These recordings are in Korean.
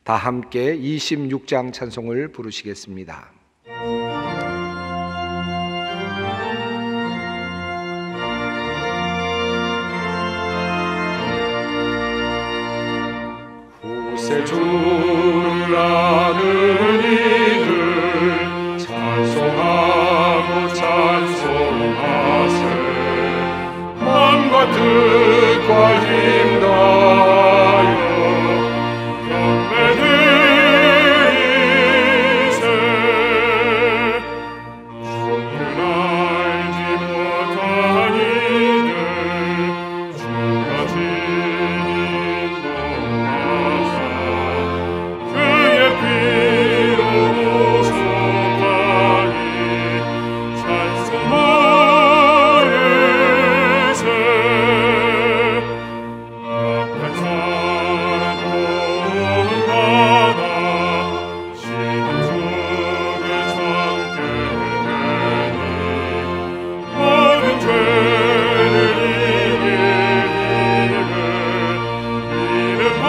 다 함께 26장 찬송을 부르시겠습니다. 구세주라는 이들 찬송하고 찬송하세. 마음과 뜻과 힘 다하여 경배드리세. 주를 알지 못한 이들 주가 인도하사 그의 피로 소파리 찬송 모르세. 약한 사람 보는 바다 시간 속에 잠게 되니 모든 죄를 이길 힘을 이름 보이라.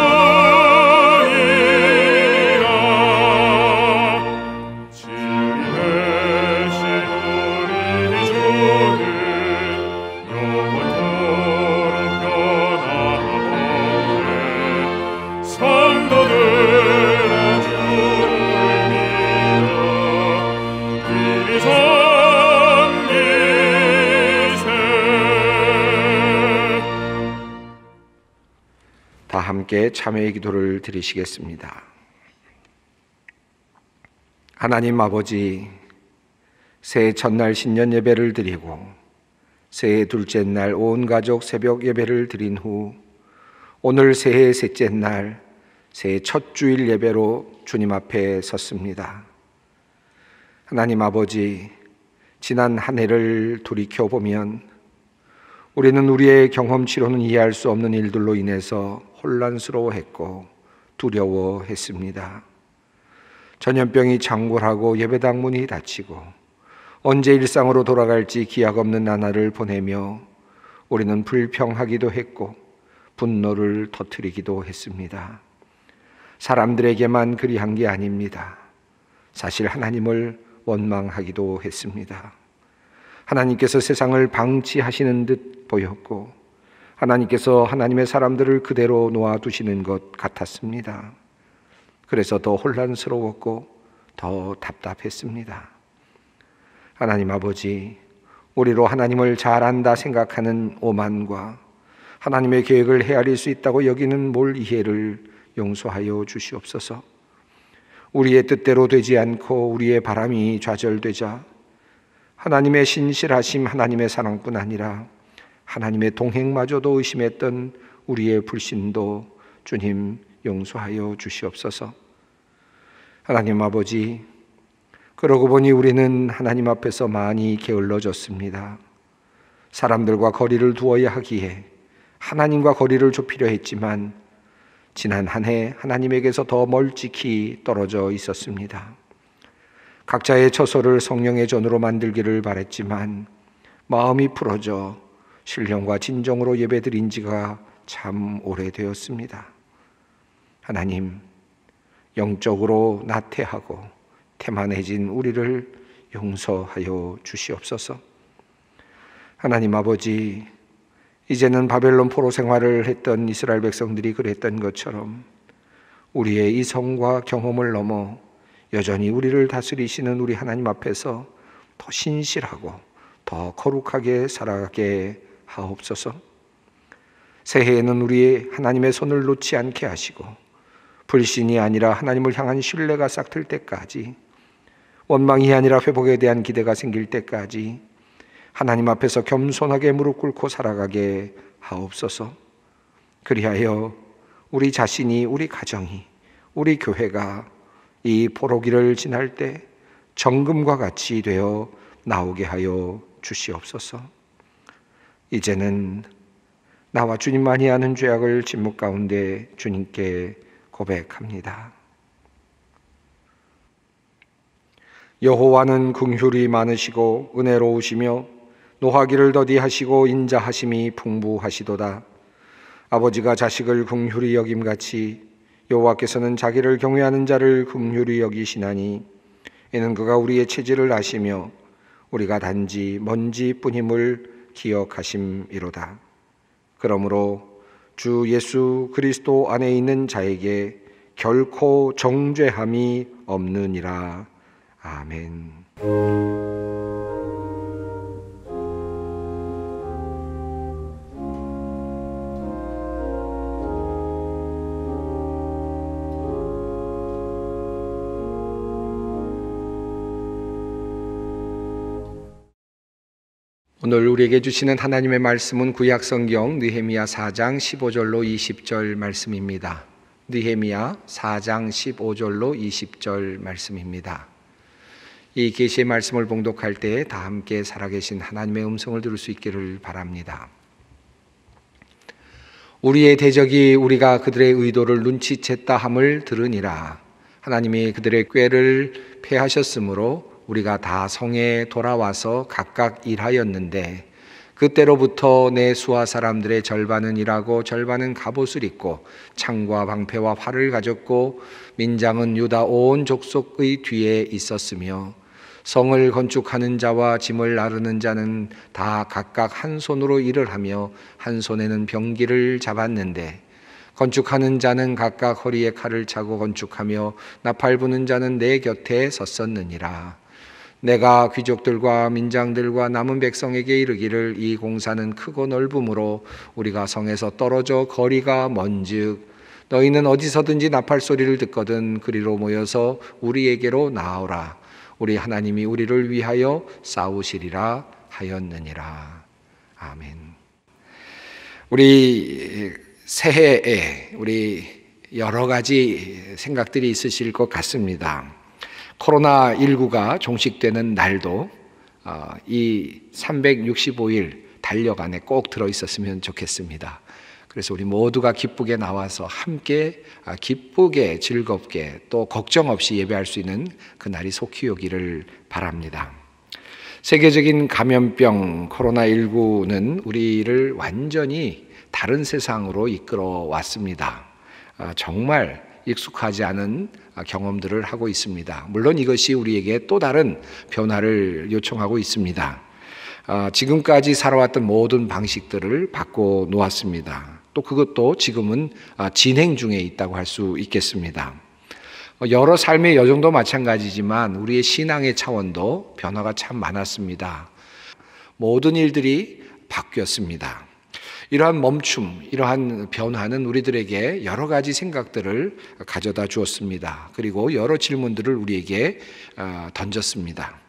지음이 되신 우리 주는 영원토록 변함없네. 성도들아 주를 믿어 길이 섬기세. 다 함께 참회의 기도를 드리시겠습니다. 하나님 아버지, 새해 첫날 신년 예배를 드리고 새해 둘째 날 온 가족 새벽 예배를 드린 후 오늘 새해 셋째 날 새해 첫 주일 예배로 주님 앞에 섰습니다. 하나님 아버지, 지난 한 해를 돌이켜보면 우리는 우리의 경험치로는 이해할 수 없는 일들로 인해서 혼란스러워했고 두려워했습니다. 전염병이 창궐하고 예배당 문이 닫히고 언제 일상으로 돌아갈지 기약 없는 나날을 보내며 우리는 불평하기도 했고 분노를 터뜨리기도 했습니다. 사람들에게만 그리한 게 아닙니다. 사실 하나님을 원망하기도 했습니다. 하나님께서 세상을 방치하시는 듯 보였고 하나님께서 하나님의 사람들을 그대로 놓아두시는 것 같았습니다. 그래서 더 혼란스러웠고 더 답답했습니다. 하나님 아버지, 우리로 하나님을 잘 안다 생각하는 오만과 하나님의 계획을 헤아릴 수 있다고 여기는 몰 이해를 용서하여 주시옵소서. 우리의 뜻대로 되지 않고 우리의 바람이 좌절되자 하나님의 신실하심, 하나님의 사랑뿐 아니라 하나님의 동행마저도 의심했던 우리의 불신도 주님 용서하여 주시옵소서. 하나님 아버지, 그러고 보니 우리는 하나님 앞에서 많이 게을러졌습니다. 사람들과 거리를 두어야 하기에 하나님과 거리를 좁히려 했지만 지난 한 해 하나님에게서 더 멀찍이 떨어져 있었습니다. 각자의 처소를 성령의 전으로 만들기를 바랬지만 마음이 풀어져 신령과 진정으로 예배드린 지가 참 오래되었습니다. 하나님, 영적으로 나태하고 태만해진 우리를 용서하여 주시옵소서. 하나님 아버지, 이제는 바벨론 포로 생활을 했던 이스라엘 백성들이 그랬던 것처럼 우리의 이성과 경험을 넘어 여전히 우리를 다스리시는 우리 하나님 앞에서 더 신실하고 더 거룩하게 살아가게 하옵소서. 새해에는 우리 하나님의 손을 놓지 않게 하시고 불신이 아니라 하나님을 향한 신뢰가 싹틀 때까지, 원망이 아니라 회복에 대한 기대가 생길 때까지 하나님 앞에서 겸손하게 무릎 꿇고 살아가게 하옵소서. 그리하여 우리 자신이, 우리 가정이, 우리 교회가 이 포로기를 지날 때 정금과 같이 되어 나오게 하여 주시옵소서. 이제는 나와 주님만이 아는 죄악을 침묵 가운데 주님께 고백합니다. 여호와는 긍휼이 많으시고 은혜로우시며 노하기를 더디하시고 인자하심이 풍부하시도다. 아버지가 자식을 긍휼히 여김같이 여호와께서는 자기를 경외하는 자를 긍휼히 여기시나니 이는 그가 우리의 체질을 아시며 우리가 단지 먼지뿐임을 기억하심이로다. 그러므로 주 예수 그리스도 안에 있는 자에게 결코 정죄함이 없느니라. 아멘. 오늘 우리에게 주시는 하나님의 말씀은 구약성경 느헤미야 4장 15절로 20절 말씀입니다. 느헤미야 4장 15절로 20절 말씀입니다. 이 계시의 말씀을 봉독할 때 다 함께 살아계신 하나님의 음성을 들을 수 있기를 바랍니다. 우리의 대적이 우리가 그들의 의도를 눈치챘다 함을 들으니라. 하나님이 그들의 꾀를 패하셨으므로 우리가 다 성에 돌아와서 각각 일하였는데 그때로부터 내 수하 사람들의 절반은 일하고 절반은 갑옷을 입고 창과 방패와 활을 가졌고 민장은 유다 온 족속의 뒤에 있었으며 성을 건축하는 자와 짐을 나르는 자는 다 각각 한 손으로 일을 하며 한 손에는 병기를 잡았는데 건축하는 자는 각각 허리에 칼을 차고 건축하며 나팔 부는 자는 내 곁에 섰었느니라. 내가 귀족들과 민장들과 남은 백성에게 이르기를 이 공사는 크고 넓으므로 우리가 성에서 떨어져 거리가 먼즉 너희는 어디서든지 나팔 소리를 듣거든 그리로 모여서 우리에게로 나오라. 우리 하나님이 우리를 위하여 싸우시리라 하였느니라. 아멘. 우리 새해에 우리 여러 가지 생각들이 있으실 것 같습니다. 코로나19가 종식되는 날도 이 365일 달력 안에 꼭 들어있었으면 좋겠습니다. 그래서 우리 모두가 기쁘게 나와서 함께 기쁘게 즐겁게 또 걱정 없이 예배할 수 있는 그날이 속히 오기를 바랍니다. 세계적인 감염병 코로나19는 우리를 완전히 다른 세상으로 이끌어 왔습니다. 정말 익숙하지 않은 경험들을 하고 있습니다. 물론 이것이 우리에게 또 다른 변화를 요청하고 있습니다. 지금까지 살아왔던 모든 방식들을 바꿔 놓았습니다. 또 그것도 지금은 진행 중에 있다고 할 수 있겠습니다. 여러 삶의 여정도 마찬가지지만 우리의 신앙의 차원도 변화가 참 많았습니다. 모든 일들이 바뀌었습니다. 이러한 멈춤, 이러한 변화는 우리들에게 여러 가지 생각들을 가져다 주었습니다. 그리고 여러 질문들을 우리에게 던졌습니다.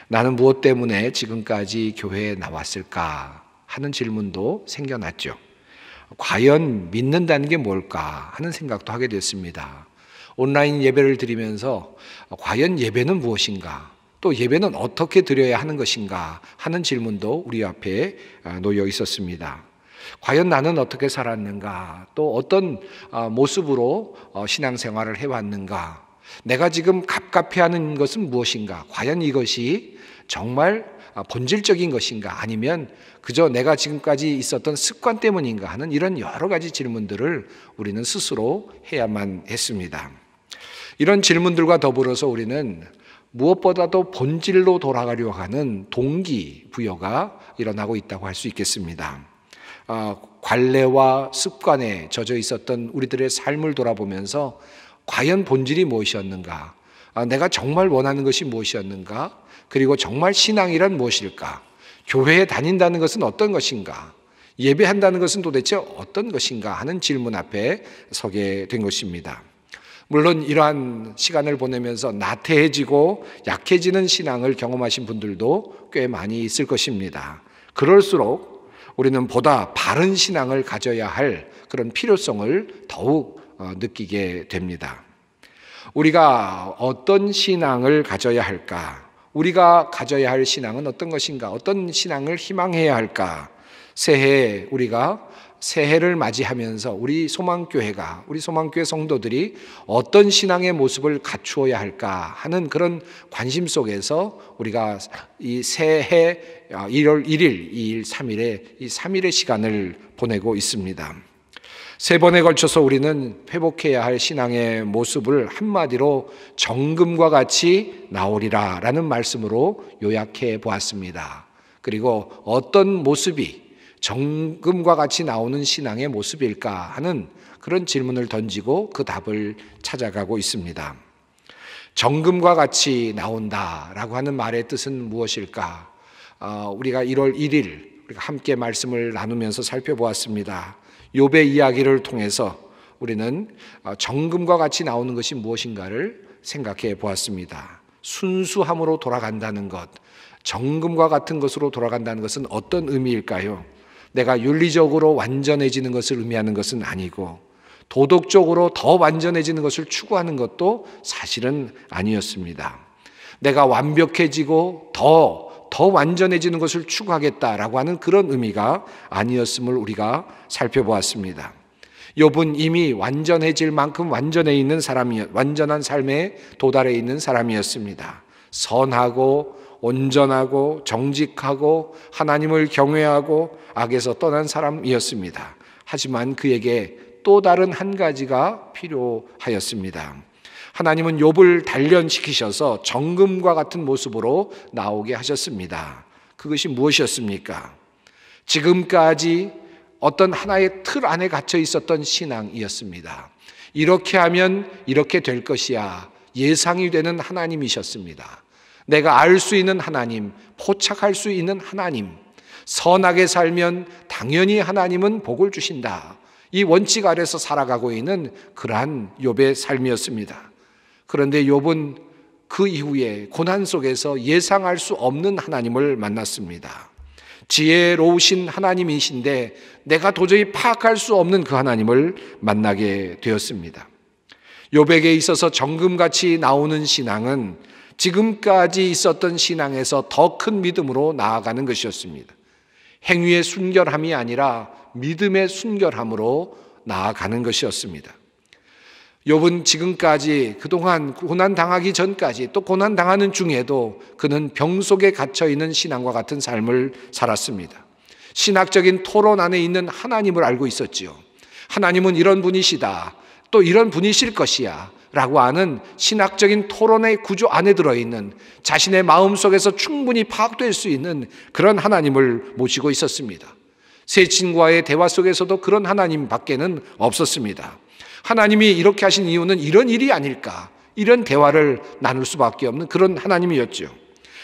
나는 무엇 때문에 지금까지 교회에 나왔을까 하는 질문도 생겨났죠. 과연 믿는다는 게 뭘까 하는 생각도 하게 됐습니다. 온라인 예배를 드리면서 과연 예배는 무엇인가? 또 예배는 어떻게 드려야 하는 것인가 하는 질문도 우리 앞에 놓여 있었습니다. 과연 나는 어떻게 살았는가? 또 어떤 모습으로 신앙생활을 해왔는가? 내가 지금 갑갑해하는 것은 무엇인가? 과연 이것이 정말 본질적인 것인가? 아니면 그저 내가 지금까지 있었던 습관 때문인가? 하는 이런 여러 가지 질문들을 우리는 스스로 해야만 했습니다. 이런 질문들과 더불어서 우리는 무엇보다도 본질로 돌아가려고 하는 동기부여가 일어나고 있다고 할 수 있겠습니다. 관례와 습관에 젖어 있었던 우리들의 삶을 돌아보면서 과연 본질이 무엇이었는가? 내가 정말 원하는 것이 무엇이었는가? 그리고 정말 신앙이란 무엇일까? 교회에 다닌다는 것은 어떤 것인가? 예배한다는 것은 도대체 어떤 것인가? 하는 질문 앞에 서게 된 것입니다. 물론 이러한 시간을 보내면서 나태해지고 약해지는 신앙을 경험하신 분들도 꽤 많이 있을 것입니다. 그럴수록 우리는 보다 바른 신앙을 가져야 할 그런 필요성을 더욱 느끼게 됩니다. 우리가 어떤 신앙을 가져야 할까? 우리가 가져야 할 신앙은 어떤 것인가? 어떤 신앙을 희망해야 할까? 새해 우리가 새해를 맞이하면서 우리 소망교회가, 우리 소망교회 성도들이 어떤 신앙의 모습을 갖추어야 할까 하는 그런 관심 속에서 우리가 이 새해 1월 1일, 2일, 3일에 이 3일의 시간을 보내고 있습니다. 3번에 걸쳐서 우리는 회복해야 할 신앙의 모습을 한마디로 정금과 같이 나오리라 라는 말씀으로 요약해 보았습니다. 그리고 어떤 모습이 정금과 같이 나오는 신앙의 모습일까 하는 그런 질문을 던지고 그 답을 찾아가고 있습니다. 정금과 같이 나온다라고 하는 말의 뜻은 무엇일까? 우리가 1월 1일 우리가 함께 말씀을 나누면서 살펴보았습니다. 욥의 이야기를 통해서 우리는 정금과 같이 나오는 것이 무엇인가를 생각해 보았습니다. 순수함으로 돌아간다는 것, 정금과 같은 것으로 돌아간다는 것은 어떤 의미일까요? 내가 윤리적으로 완전해지는 것을 의미하는 것은 아니고 도덕적으로 더 완전해지는 것을 추구하는 것도 사실은 아니었습니다. 내가 완벽해지고 더 완전해지는 것을 추구하겠다라고 하는 그런 의미가 아니었음을 우리가 살펴보았습니다. 욥은 이미 완전해질 만큼 완전한 삶에 도달해 있는 사람이었습니다. 선하고 온전하고 정직하고 하나님을 경외하고 악에서 떠난 사람이었습니다. 하지만 그에게 또 다른 한 가지가 필요하였습니다. 하나님은 욥을 단련시키셔서 정금과 같은 모습으로 나오게 하셨습니다. 그것이 무엇이었습니까? 지금까지 어떤 하나의 틀 안에 갇혀 있었던 신앙이었습니다. 이렇게 하면 이렇게 될 것이야 예상이 되는 하나님이셨습니다. 내가 알 수 있는 하나님, 포착할 수 있는 하나님, 선하게 살면 당연히 하나님은 복을 주신다. 이 원칙 아래서 살아가고 있는 그러한 욥의 삶이었습니다. 그런데 욥은 그 이후에 고난 속에서 예상할 수 없는 하나님을 만났습니다. 지혜로우신 하나님이신데 내가 도저히 파악할 수 없는 그 하나님을 만나게 되었습니다. 욥에게 있어서 정금같이 나오는 신앙은 지금까지 있었던 신앙에서 더 큰 믿음으로 나아가는 것이었습니다. 행위의 순결함이 아니라 믿음의 순결함으로 나아가는 것이었습니다. 욥은 지금까지 그동안 고난당하기 전까지 또 고난당하는 중에도 그는 병 속에 갇혀있는 신앙과 같은 삶을 살았습니다. 신학적인 토론 안에 있는 하나님을 알고 있었지요. 하나님은 이런 분이시다, 또 이런 분이실 것이야 라고 하는 신학적인 토론의 구조 안에 들어있는 자신의 마음속에서 충분히 파악될 수 있는 그런 하나님을 모시고 있었습니다. 세 친구와의 대화 속에서도 그런 하나님 밖에는 없었습니다. 하나님이 이렇게 하신 이유는 이런 일이 아닐까, 이런 대화를 나눌 수밖에 없는 그런 하나님이었죠.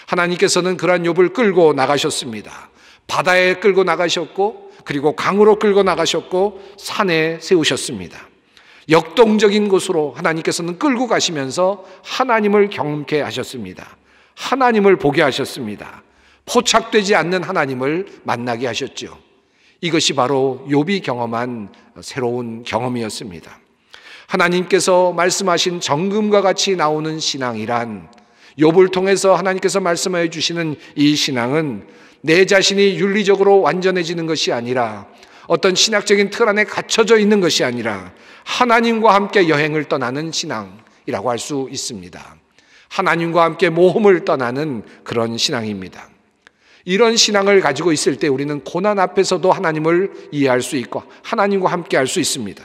하나님께서는 그러한 욥을 끌고 나가셨습니다. 바다에 끌고 나가셨고, 그리고 강으로 끌고 나가셨고, 산에 세우셨습니다. 역동적인 곳으로 하나님께서는 끌고 가시면서 하나님을 경험케 하셨습니다. 하나님을 보게 하셨습니다. 포착되지 않는 하나님을 만나게 하셨죠. 이것이 바로 욥이 경험한 새로운 경험이었습니다. 하나님께서 말씀하신 정금과 같이 나오는 신앙이란, 욥을 통해서 하나님께서 말씀해 주시는 이 신앙은 내 자신이 윤리적으로 완전해지는 것이 아니라, 어떤 신학적인 틀 안에 갇혀져 있는 것이 아니라 하나님과 함께 여행을 떠나는 신앙이라고 할 수 있습니다. 하나님과 함께 모험을 떠나는 그런 신앙입니다. 이런 신앙을 가지고 있을 때 우리는 고난 앞에서도 하나님을 이해할 수 있고 하나님과 함께 할 수 있습니다.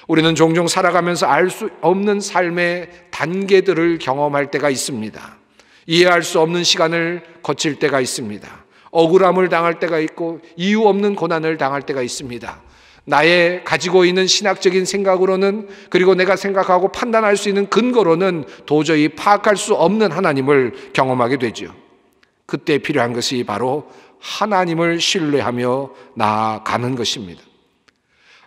우리는 종종 살아가면서 알 수 없는 삶의 단계들을 경험할 때가 있습니다. 이해할 수 없는 시간을 거칠 때가 있습니다. 억울함을 당할 때가 있고 이유 없는 고난을 당할 때가 있습니다. 나의 가지고 있는 신학적인 생각으로는, 그리고 내가 생각하고 판단할 수 있는 근거로는 도저히 파악할 수 없는 하나님을 경험하게 되죠. 그때 필요한 것이 바로 하나님을 신뢰하며 나아가는 것입니다.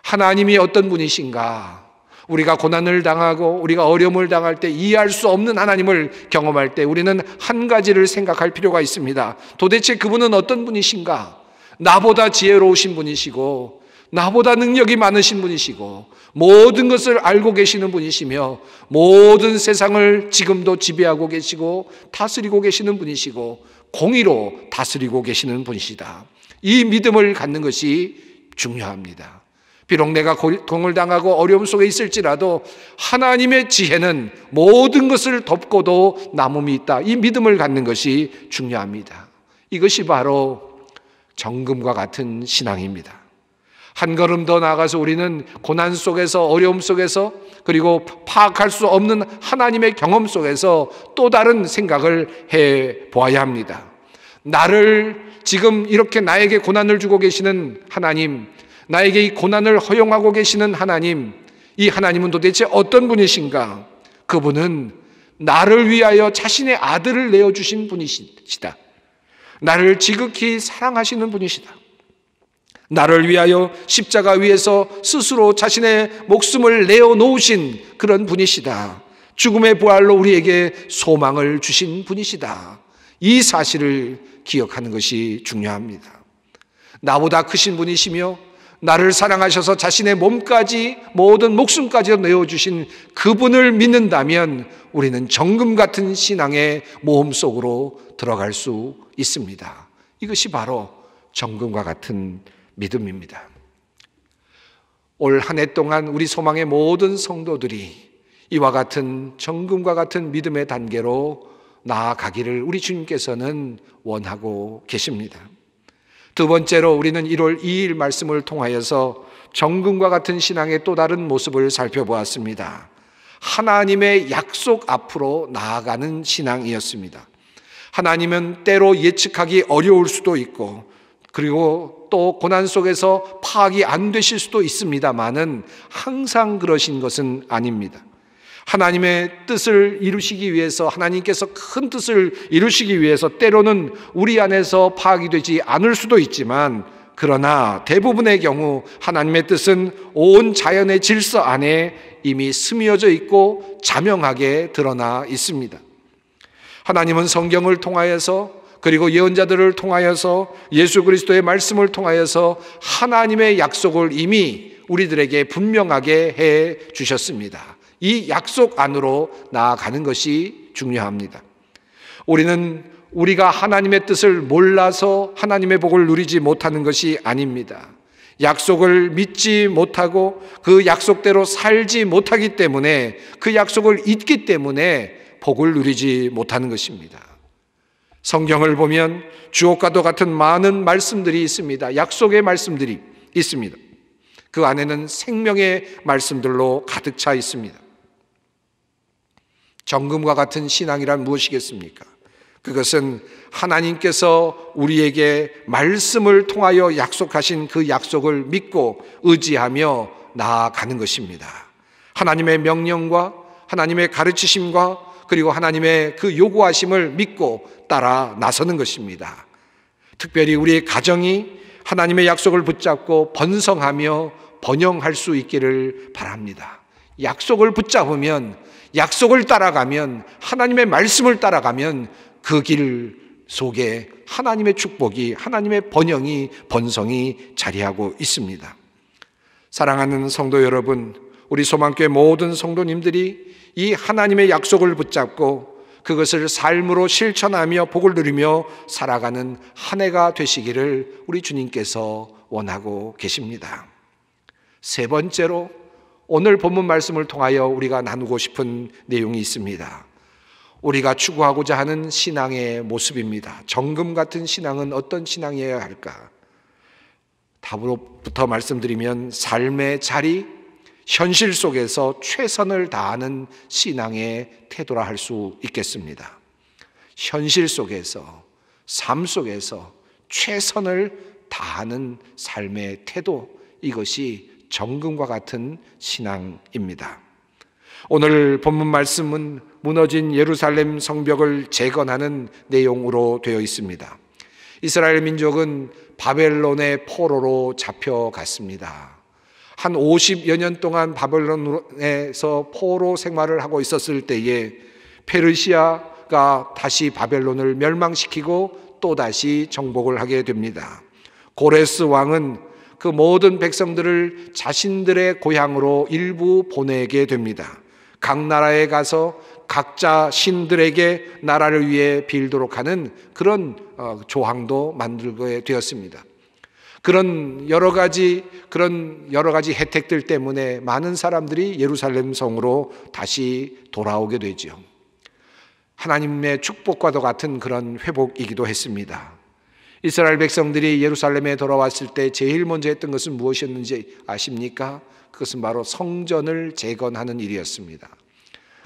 하나님이 어떤 분이신가? 우리가 고난을 당하고 우리가 어려움을 당할 때 이해할 수 없는 하나님을 경험할 때 우리는 한 가지를 생각할 필요가 있습니다. 도대체 그분은 어떤 분이신가? 나보다 지혜로우신 분이시고 나보다 능력이 많으신 분이시고 모든 것을 알고 계시는 분이시며 모든 세상을 지금도 지배하고 계시고 다스리고 계시는 분이시고 공의로 다스리고 계시는 분이시다. 이 믿음을 갖는 것이 중요합니다. 비록 내가 고통을 당하고 어려움 속에 있을지라도 하나님의 지혜는 모든 것을 덮고도 남음이 있다. 이 믿음을 갖는 것이 중요합니다. 이것이 바로 정금과 같은 신앙입니다. 한 걸음 더 나아가서 우리는 고난 속에서, 어려움 속에서, 그리고 파악할 수 없는 하나님의 경험 속에서 또 다른 생각을 해 보아야 합니다. 나를 지금 이렇게 나에게 고난을 주고 계시는 하나님, 나에게 이 고난을 허용하고 계시는 하나님, 이 하나님은 도대체 어떤 분이신가? 그분은 나를 위하여 자신의 아들을 내어주신 분이시다. 나를 지극히 사랑하시는 분이시다. 나를 위하여 십자가 위에서 스스로 자신의 목숨을 내어놓으신 그런 분이시다. 죽음의 부활로 우리에게 소망을 주신 분이시다. 이 사실을 기억하는 것이 중요합니다. 나보다 크신 분이시며 나를 사랑하셔서 자신의 몸까지, 모든 목숨까지 내어주신 그분을 믿는다면 우리는 정금 같은 신앙의 모험 속으로 들어갈 수 있습니다. 이것이 바로 정금과 같은 믿음입니다. 올 한 해 동안 우리 소망의 모든 성도들이 이와 같은 정금과 같은 믿음의 단계로 나아가기를 우리 주님께서는 원하고 계십니다. 두 번째로 우리는 1월 2일 말씀을 통하여서 정금과 같은 신앙의 또 다른 모습을 살펴보았습니다. 하나님의 약속 앞으로 나아가는 신앙이었습니다. 하나님은 때로 예측하기 어려울 수도 있고, 그리고 또 고난 속에서 파악이 안 되실 수도 있습니다만은 항상 그러신 것은 아닙니다. 하나님의 뜻을 이루시기 위해서, 하나님께서 큰 뜻을 이루시기 위해서 때로는 우리 안에서 파악이 되지 않을 수도 있지만, 그러나 대부분의 경우 하나님의 뜻은 온 자연의 질서 안에 이미 스며져 있고 자명하게 드러나 있습니다. 하나님은 성경을 통하여서, 그리고 예언자들을 통하여서, 예수 그리스도의 말씀을 통하여서 하나님의 약속을 이미 우리들에게 분명하게 해 주셨습니다. 이 약속 안으로 나아가는 것이 중요합니다. 우리가 하나님의 뜻을 몰라서 하나님의 복을 누리지 못하는 것이 아닙니다. 약속을 믿지 못하고 그 약속대로 살지 못하기 때문에, 그 약속을 잊기 때문에 복을 누리지 못하는 것입니다. 성경을 보면 주옥과도 같은 많은 말씀들이 있습니다. 약속의 말씀들이 있습니다. 그 안에는 생명의 말씀들로 가득 차 있습니다. 정금과 같은 신앙이란 무엇이겠습니까? 그것은 하나님께서 우리에게 말씀을 통하여 약속하신 그 약속을 믿고 의지하며 나아가는 것입니다. 하나님의 명령과 하나님의 가르치심과 그리고 하나님의 그 요구하심을 믿고 따라 나서는 것입니다. 특별히 우리의 가정이 하나님의 약속을 붙잡고 번성하며 번영할 수 있기를 바랍니다. 약속을 붙잡으면, 약속을 따라가면, 하나님의 말씀을 따라가면 그 길 속에 하나님의 축복이, 하나님의 번영이, 번성이 자리하고 있습니다. 사랑하는 성도 여러분, 우리 소망교회 모든 성도님들이 이 하나님의 약속을 붙잡고 그것을 삶으로 실천하며 복을 누리며 살아가는 한 해가 되시기를 우리 주님께서 원하고 계십니다. 세 번째로 오늘 본문 말씀을 통하여 우리가 나누고 싶은 내용이 있습니다. 우리가 추구하고자 하는 신앙의 모습입니다. 정금 같은 신앙은 어떤 신앙이어야 할까? 답으로부터 말씀드리면 삶의 자리, 현실 속에서 최선을 다하는 신앙의 태도라 할 수 있겠습니다. 현실 속에서, 삶 속에서 최선을 다하는 삶의 태도, 이것이 정금과 같은 신앙입니다. 오늘 본문 말씀은 무너진 예루살렘 성벽을 재건하는 내용으로 되어 있습니다. 이스라엘 민족은 바벨론의 포로로 잡혀갔습니다. 한 50여 년 동안 바벨론에서 포로 생활을 하고 있었을 때에 페르시아가 다시 바벨론을 멸망시키고 또다시 정복을 하게 됩니다. 고레스 왕은 그 모든 백성들을 자신들의 고향으로 일부 보내게 됩니다. 각 나라에 가서 각자 신들에게 나라를 위해 빌도록 하는 그런 조항도 만들게 되었습니다. 그런 여러 가지 혜택들 때문에 많은 사람들이 예루살렘 성으로 다시 돌아오게 되죠. 하나님의 축복과도 같은 그런 회복이기도 했습니다. 이스라엘 백성들이 예루살렘에 돌아왔을 때 제일 먼저 했던 것은 무엇이었는지 아십니까? 그것은 바로 성전을 재건하는 일이었습니다.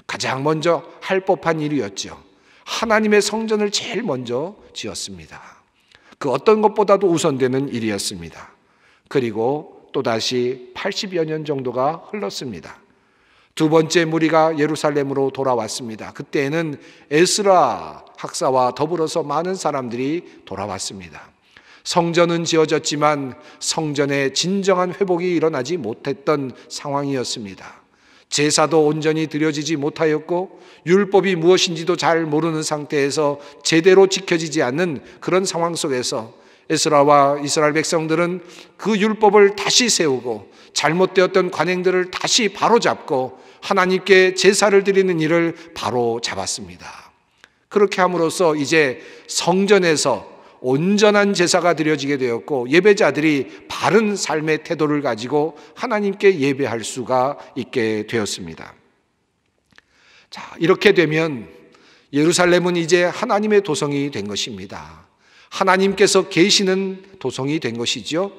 가장 먼저 할 법한 일이었죠. 하나님의 성전을 제일 먼저 지었습니다. 그 어떤 것보다도 우선되는 일이었습니다. 그리고 또다시 80여 년 정도가 흘렀습니다. 두 번째 무리가 예루살렘으로 돌아왔습니다. 그때에는 에스라 학사와 더불어서 많은 사람들이 돌아왔습니다. 성전은 지어졌지만 성전의 진정한 회복이 일어나지 못했던 상황이었습니다. 제사도 온전히 드려지지 못하였고 율법이 무엇인지도 잘 모르는 상태에서 제대로 지켜지지 않는 그런 상황 속에서 에스라와 이스라엘 백성들은 그 율법을 다시 세우고 잘못되었던 관행들을 다시 바로잡고 하나님께 제사를 드리는 일을 바로 잡았습니다. 그렇게 함으로써 이제 성전에서 온전한 제사가 드려지게 되었고 예배자들이 바른 삶의 태도를 가지고 하나님께 예배할 수가 있게 되었습니다. 자, 이렇게 되면 예루살렘은 이제 하나님의 도성이 된 것입니다. 하나님께서 계시는 도성이 된 것이죠.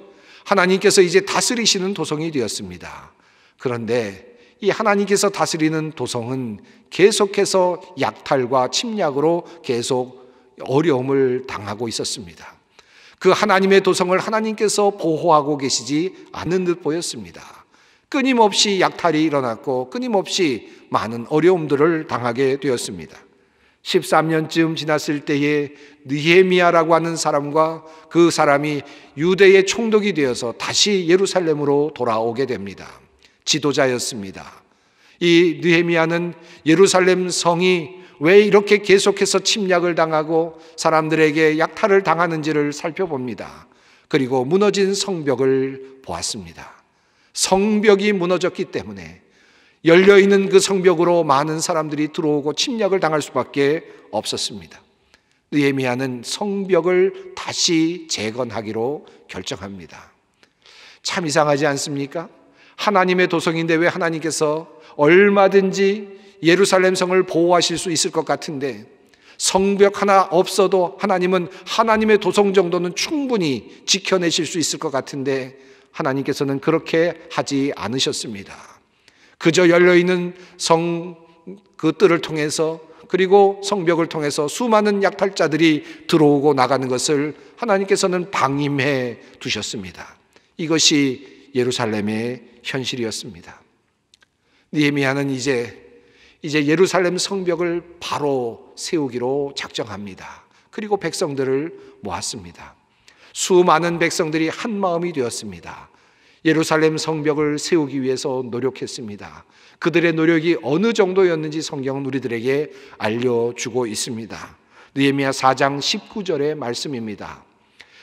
하나님께서 이제 다스리시는 도성이 되었습니다. 그런데 이 하나님께서 다스리는 도성은 계속해서 약탈과 침략으로 계속 어려움을 당하고 있었습니다. 그 하나님의 도성을 하나님께서 보호하고 계시지 않는 듯 보였습니다. 끊임없이 약탈이 일어났고 끊임없이 많은 어려움들을 당하게 되었습니다. 13년쯤 지났을 때에 느헤미야라고 하는 사람과 그 사람이 유대의 총독이 되어서 다시 예루살렘으로 돌아오게 됩니다. 지도자였습니다. 이 느헤미야는 예루살렘 성이 왜 이렇게 계속해서 침략을 당하고 사람들에게 약탈을 당하는지를 살펴봅니다. 그리고 무너진 성벽을 보았습니다. 성벽이 무너졌기 때문에 열려있는 그 성벽으로 많은 사람들이 들어오고 침략을 당할 수밖에 없었습니다. 느헤미야는 성벽을 다시 재건하기로 결정합니다. 참 이상하지 않습니까? 하나님의 도성인데 왜 하나님께서 얼마든지 예루살렘 성을 보호하실 수 있을 것 같은데 성벽 하나 없어도 하나님은 하나님의 도성 정도는 충분히 지켜내실 수 있을 것 같은데 하나님께서는 그렇게 하지 않으셨습니다. 그저 열려있는 성 그 뜰을 통해서 그리고 성벽을 통해서 수많은 약탈자들이 들어오고 나가는 것을 하나님께서는 방임해 두셨습니다. 이것이 예루살렘의 현실이었습니다. 느헤미야는 이제 예루살렘 성벽을 바로 세우기로 작정합니다. 그리고 백성들을 모았습니다. 수많은 백성들이 한 마음이 되었습니다. 예루살렘 성벽을 세우기 위해서 노력했습니다. 그들의 노력이 어느 정도였는지 성경은 우리들에게 알려주고 있습니다. 느헤미야 4장 19절의 말씀입니다.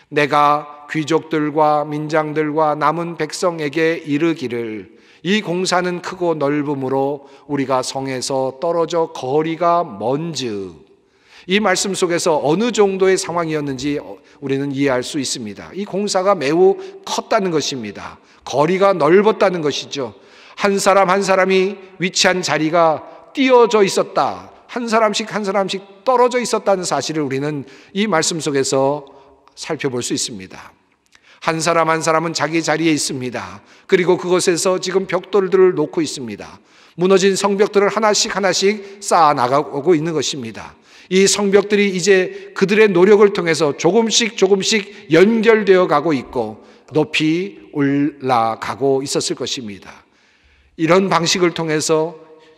내가 귀족들과 민장들과 남은 백성에게 이르기를 이 공사는 크고 넓음으로 우리가 성에서 떨어져 거리가 먼즉, 이 말씀 속에서 어느 정도의 상황이었는지 우리는 이해할 수 있습니다. 이 공사가 매우 컸다는 것입니다. 거리가 넓었다는 것이죠. 한 사람 한 사람이 위치한 자리가 띄어져 있었다. 한 사람씩 떨어져 있었다는 사실을 우리는 이 말씀 속에서 살펴볼 수 있습니다. 한 사람 한 사람은 자기 자리에 있습니다. 그리고 그곳에서 지금 벽돌들을 놓고 있습니다. 무너진 성벽들을 하나씩 쌓아 나가고 있는 것입니다. 이 성벽들이 이제 그들의 노력을 통해서 조금씩 연결되어 가고 있고 높이 올라가고 있었을 것입니다. 이런 방식을 통해서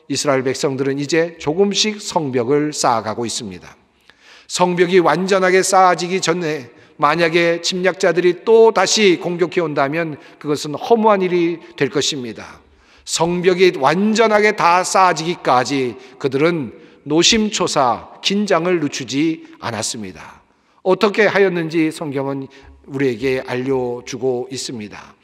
이스라엘 백성들은 이제 조금씩 성벽을 쌓아가고 있습니다. 성벽이 완전하게 쌓아지기 전에 만약에 침략자들이 또 다시 공격해 온다면 그것은 허무한 일이 될 것입니다. 성벽이 완전하게 다 쌓아지기까지 그들은 노심초사 긴장을 늦추지 않았습니다. 어떻게 하였는지 성경은 우리에게 알려주고 있습니다.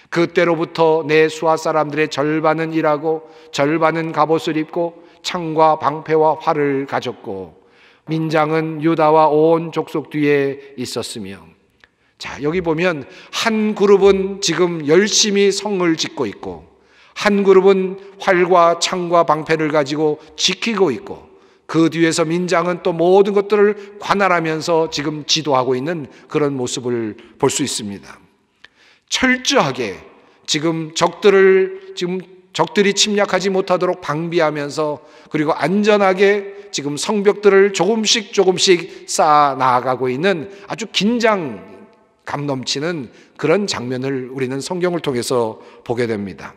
그때로부터 내 수하 사람들의 절반은 일하고 절반은 갑옷을 입고 창과 방패와 활을 가졌고 민장은 유다와 온 족속 뒤에 있었으며, 자, 여기 보면 한 그룹은 지금 열심히 성을 짓고 있고 한 그룹은 활과 창과 방패를 가지고 지키고 있고 그 뒤에서 민장은 또 모든 것들을 관할하면서 지금 지도하고 있는 그런 모습을 볼 수 있습니다. 철저하게 지금 적들이 침략하지 못하도록 방비하면서, 그리고 안전하게 지금 성벽들을 조금씩 쌓아 나아가고 있는 아주 긴장감 넘치는 그런 장면을 우리는 성경을 통해서 보게 됩니다.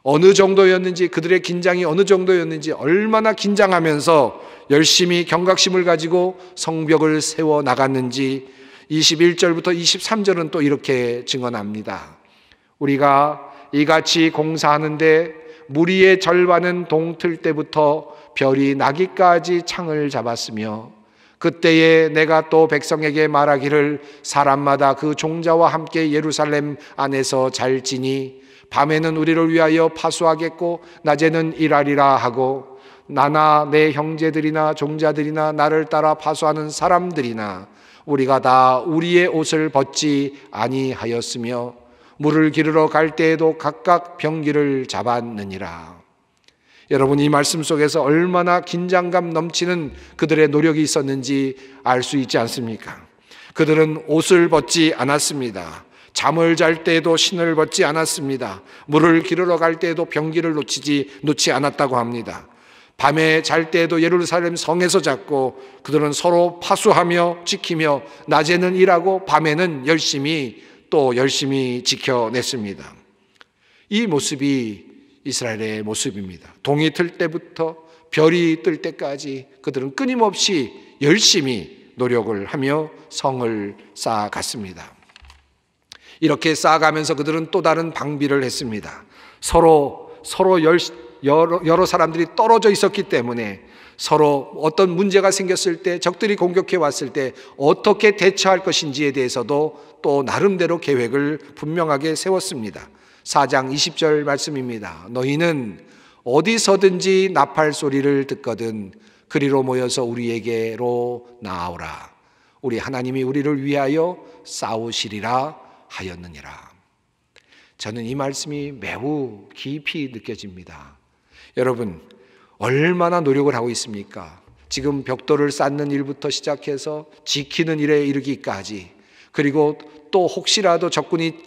어느 정도였는지, 그들의 긴장이 어느 정도였는지, 얼마나 긴장하면서 열심히 경각심을 가지고 성벽을 세워 나갔는지 21절부터 23절은 또 이렇게 증언합니다. 우리가 이같이 공사하는데 무리의 절반은 동틀 때부터 별이 나기까지 창을 잡았으며, 그때에 내가 또 백성에게 말하기를 사람마다 그 종자와 함께 예루살렘 안에서 잘지니 밤에는 우리를 위하여 파수하겠고 낮에는 일하리라 하고, 나나 내 형제들이나 종자들이나 나를 따라 파수하는 사람들이나 우리가 다 우리의 옷을 벗지 아니하였으며 물을 기르러 갈 때에도 각각 병기를 잡았느니라. 여러분, 이 말씀 속에서 얼마나 긴장감 넘치는 그들의 노력이 있었는지 알 수 있지 않습니까? 그들은 옷을 벗지 않았습니다. 잠을 잘 때에도 신을 벗지 않았습니다. 물을 기르러 갈 때에도 병기를 놓지 않았다고 합니다. 밤에 잘 때에도 예루살렘 성에서 잤고, 그들은 서로 파수하며 지키며 낮에는 일하고 밤에는 열심히 지켜냈습니다. 이 모습이 이스라엘의 모습입니다. 동이 틀 때부터 별이 뜰 때까지 그들은 끊임없이 열심히 노력을 하며 성을 쌓아갔습니다. 이렇게 쌓아가면서 그들은 또 다른 방비를 했습니다. 서로 여러 사람들이 떨어져 있었기 때문에 서로 어떤 문제가 생겼을 때, 적들이 공격해 왔을 때 어떻게 대처할 것인지에 대해서도 또 나름대로 계획을 분명하게 세웠습니다. 4장 20절 말씀입니다. 너희는 어디서든지 나팔 소리를 듣거든 그리로 모여서 우리에게로 나아오라. 우리 하나님이 우리를 위하여 싸우시리라 하였느니라. 저는 이 말씀이 매우 깊이 느껴집니다. 여러분, 얼마나 노력을 하고 있습니까? 지금 벽돌을 쌓는 일부터 시작해서 지키는 일에 이르기까지, 그리고 또 혹시라도 적군이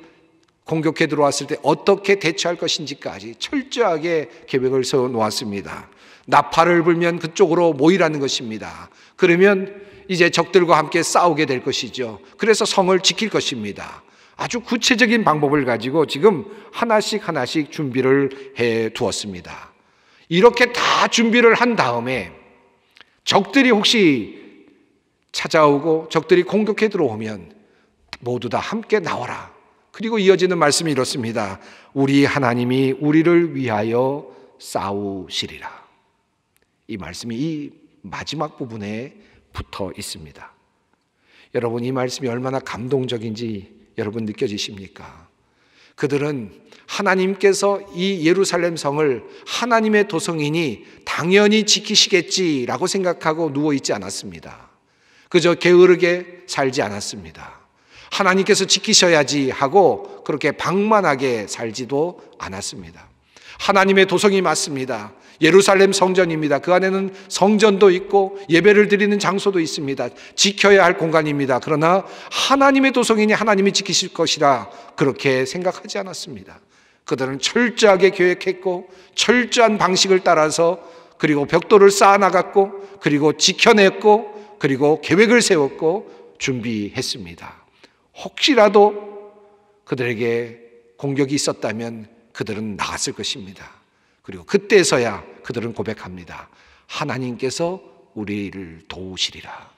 공격해 들어왔을 때 어떻게 대처할 것인지까지 철저하게 계획을 세워 놓았습니다. 나팔을 불면 그쪽으로 모이라는 것입니다. 그러면 이제 적들과 함께 싸우게 될 것이죠. 그래서 성을 지킬 것입니다. 아주 구체적인 방법을 가지고 지금 하나씩 준비를 해 두었습니다. 이렇게 다 준비를 한 다음에 적들이 혹시 찾아오고 적들이 공격해 들어오면 모두 다 함께 나와라. 그리고 이어지는 말씀이 이렇습니다. 우리 하나님이 우리를 위하여 싸우시리라. 이 말씀이 이 마지막 부분에 붙어 있습니다. 여러분, 이 말씀이 얼마나 감동적인지 여러분 느껴지십니까? 그들은 하나님께서 이 예루살렘 성을 하나님의 도성이니 당연히 지키시겠지라고 생각하고 누워있지 않았습니다. 그저 게으르게 살지 않았습니다. 하나님께서 지키셔야지 하고 그렇게 방만하게 살지도 않았습니다. 하나님의 도성이 맞습니다. 예루살렘 성전입니다. 그 안에는 성전도 있고 예배를 드리는 장소도 있습니다. 지켜야 할 공간입니다. 그러나 하나님의 도성이니 하나님이 지키실 것이라 그렇게 생각하지 않았습니다. 그들은 철저하게 계획했고 철저한 방식을 따라서, 그리고 벽돌을 쌓아나갔고, 그리고 지켜냈고, 그리고 계획을 세웠고 준비했습니다. 혹시라도 그들에게 공격이 있었다면 그들은 나갔을 것입니다. 그리고 그때서야 그들은 고백합니다. 하나님께서 우리를 도우시리라.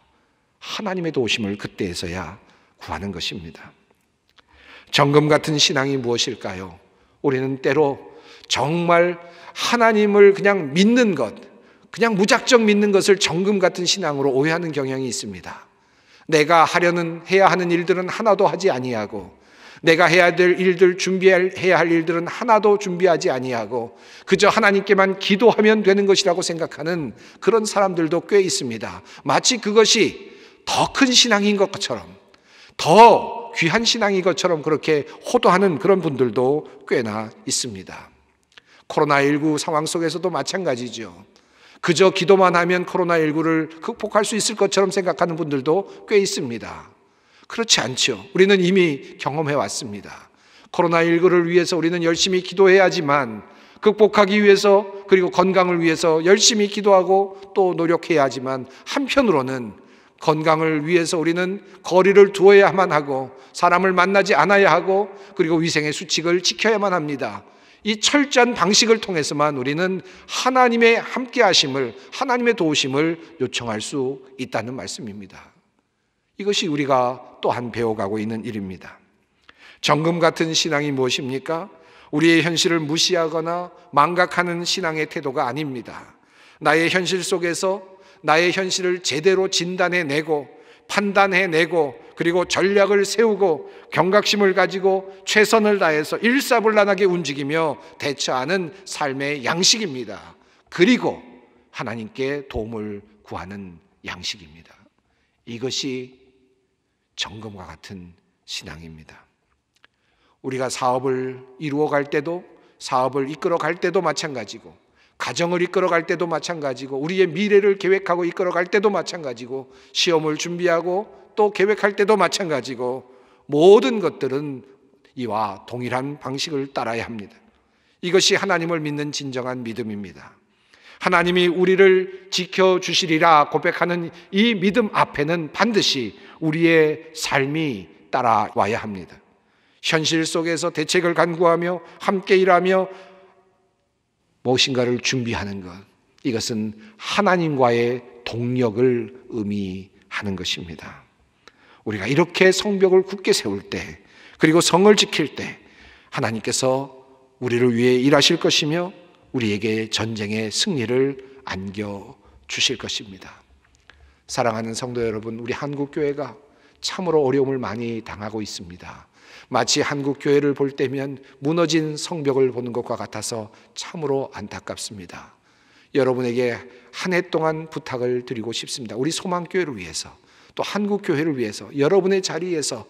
하나님의 도우심을 그때에서야 구하는 것입니다. 정금 같은 신앙이 무엇일까요? 우리는 때로 정말 하나님을 그냥 믿는 것, 그냥 무작정 믿는 것을 정금 같은 신앙으로 오해하는 경향이 있습니다. 내가 해야 하는 일들은 하나도 하지 아니하고, 내가 해야 될 일들, 해야 할 일들은 하나도 준비하지 아니하고 그저 하나님께만 기도하면 되는 것이라고 생각하는 그런 사람들도 꽤 있습니다. 마치 그것이 더 큰 신앙인 것처럼, 더 귀한 신앙인 것처럼 그렇게 호도하는 그런 분들도 꽤나 있습니다. 코로나19 상황 속에서도 마찬가지죠. 그저 기도만 하면 코로나19를 극복할 수 있을 것처럼 생각하는 분들도 꽤 있습니다. 그렇지 않죠. 우리는 이미 경험해 왔습니다. 코로나19를 위해서 우리는 열심히 기도해야지만, 극복하기 위해서, 그리고 건강을 위해서 열심히 기도하고 또 노력해야 하지만, 한편으로는 건강을 위해서 우리는 거리를 두어야만 하고 사람을 만나지 않아야 하고 그리고 위생의 수칙을 지켜야만 합니다. 이 철저한 방식을 통해서만 우리는 하나님의 함께 하심을, 하나님의 도우심을 요청할 수 있다는 말씀입니다. 이것이 우리가 또한 배워가고 있는 일입니다. 정금 같은 신앙이 무엇입니까? 우리의 현실을 무시하거나 망각하는 신앙의 태도가 아닙니다. 나의 현실 속에서 나의 현실을 제대로 진단해내고 판단해내고 그리고 전략을 세우고 경각심을 가지고 최선을 다해서 일사불란하게 움직이며 대처하는 삶의 양식입니다. 그리고 하나님께 도움을 구하는 양식입니다. 이것이 정금과 같은 신앙입니다. 우리가 사업을 이루어갈 때도, 사업을 이끌어갈 때도 마찬가지고, 가정을 이끌어갈 때도 마찬가지고, 우리의 미래를 계획하고 이끌어갈 때도 마찬가지고, 시험을 준비하고 또 계획할 때도 마찬가지고, 모든 것들은 이와 동일한 방식을 따라야 합니다. 이것이 하나님을 믿는 진정한 믿음입니다. 하나님이 우리를 지켜주시리라 고백하는 이 믿음 앞에는 반드시 우리의 삶이 따라와야 합니다. 현실 속에서 대책을 간구하며 함께 일하며 무엇인가를 준비하는 것, 이것은 하나님과의 동력을 의미하는 것입니다. 우리가 이렇게 성벽을 굳게 세울 때, 그리고 성을 지킬 때 하나님께서 우리를 위해 일하실 것이며 우리에게 전쟁의 승리를 안겨주실 것입니다. 사랑하는 성도 여러분, 우리 한국교회가 참으로 어려움을 많이 당하고 있습니다. 마치 한국교회를 볼 때면 무너진 성벽을 보는 것과 같아서 참으로 안타깝습니다. 여러분에게 한 해 동안 부탁을 드리고 싶습니다. 우리 소망교회를 위해서, 또 한국교회를 위해서 여러분의 자리에서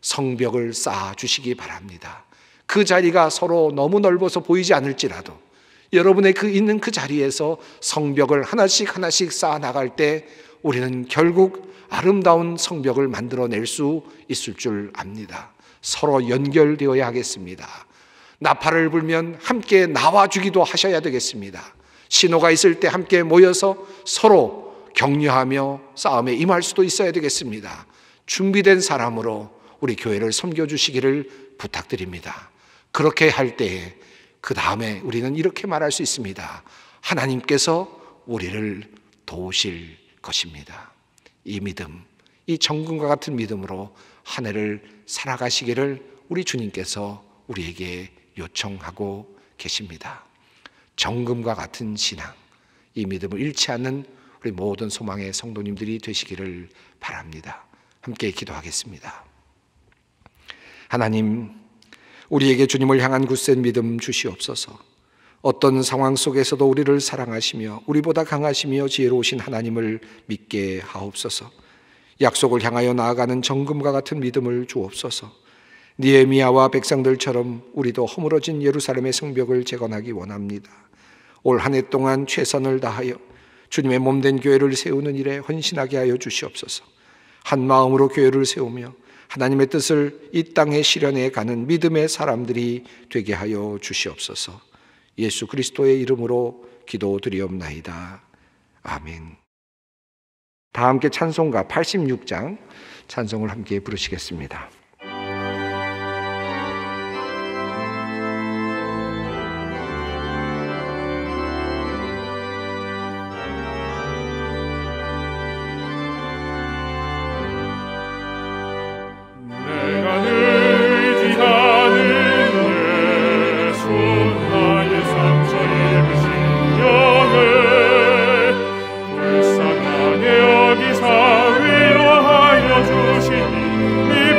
성벽을 쌓아주시기 바랍니다. 그 자리가 서로 너무 넓어서 보이지 않을지라도 여러분의 있는 그 자리에서 성벽을 하나씩 하나씩 쌓아나갈 때 우리는 결국 아름다운 성벽을 만들어낼 수 있을 줄 압니다. 서로 연결되어야 하겠습니다. 나팔을 불면 함께 나와주기도 하셔야 되겠습니다. 신호가 있을 때 함께 모여서 서로 격려하며 싸움에 임할 수도 있어야 되겠습니다. 준비된 사람으로 우리 교회를 섬겨주시기를 부탁드립니다. 그렇게 할 때에 그 다음에 우리는 이렇게 말할 수 있습니다. 하나님께서 우리를 도우실 것입니다. 이 믿음, 이 정금과 같은 믿음으로 한 해를 살아가시기를 우리 주님께서 우리에게 요청하고 계십니다. 정금과 같은 신앙, 이 믿음을 잃지 않는 우리 모든 소망의 성도님들이 되시기를 바랍니다. 함께 기도하겠습니다. 하나님, 우리에게 주님을 향한 굳센 믿음 주시옵소서. 어떤 상황 속에서도 우리를 사랑하시며 우리보다 강하시며 지혜로우신 하나님을 믿게 하옵소서. 약속을 향하여 나아가는 정금과 같은 믿음을 주옵소서. 느헤미야와 백성들처럼 우리도 허물어진 예루살렘의 성벽을 재건하기 원합니다. 올 한 해 동안 최선을 다하여 주님의 몸된 교회를 세우는 일에 헌신하게 하여 주시옵소서. 한 마음으로 교회를 세우며 하나님의 뜻을 이 땅에 실현해 가는 믿음의 사람들이 되게 하여 주시옵소서. 예수 그리스도의 이름으로 기도드리옵나이다. 아멘. 다 함께 찬송가 86장 찬송을 함께 부르시겠습니다. 불쌍하게 여기사 위로하여 주시니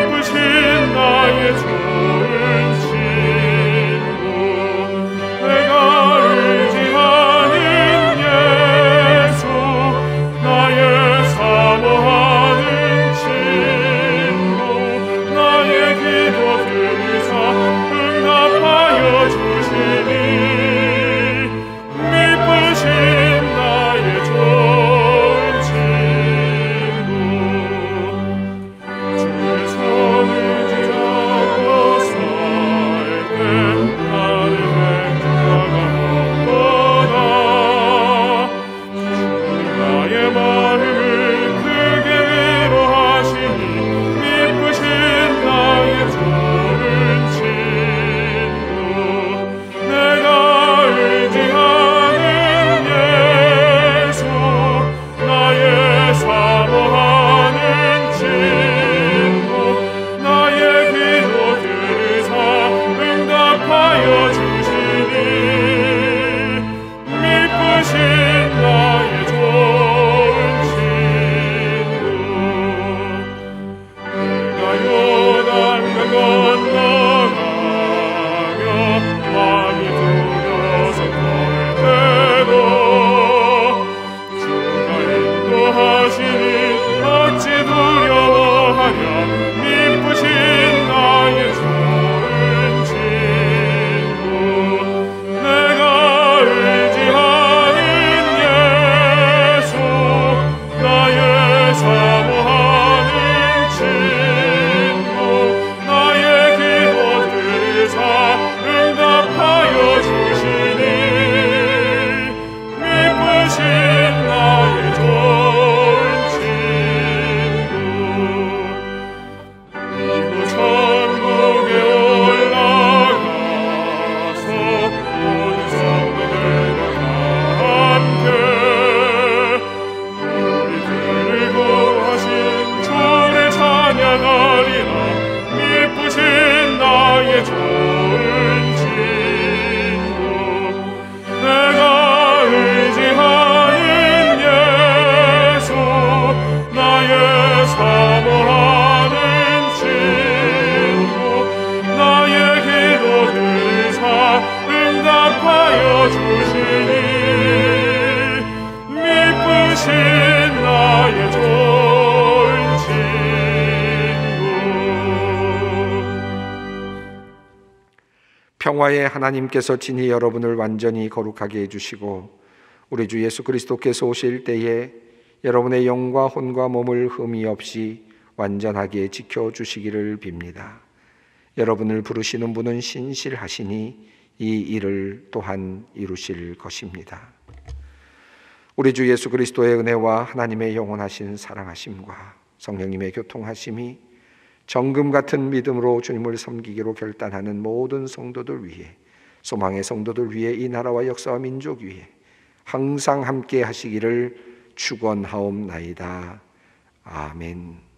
평화의 하나님께서 친히 여러분을 완전히 거룩하게 해주시고 우리 주 예수 그리스도께서 오실 때에 여러분의 영과 혼과 몸을 흠이 없이 완전하게 지켜주시기를 빕니다. 여러분을 부르시는 분은 신실하시니 이 일을 또한 이루실 것입니다. 우리 주 예수 그리스도의 은혜와 하나님의 영원하신 사랑하심과 성령님의 교통하심이 정금 같은 믿음으로 주님을 섬기기로 결단하는 모든 성도들 위해, 소망의 성도들 위해, 이 나라와 역사와 민족 위해 항상 함께 하시기를 축원하옵나이다. 아멘.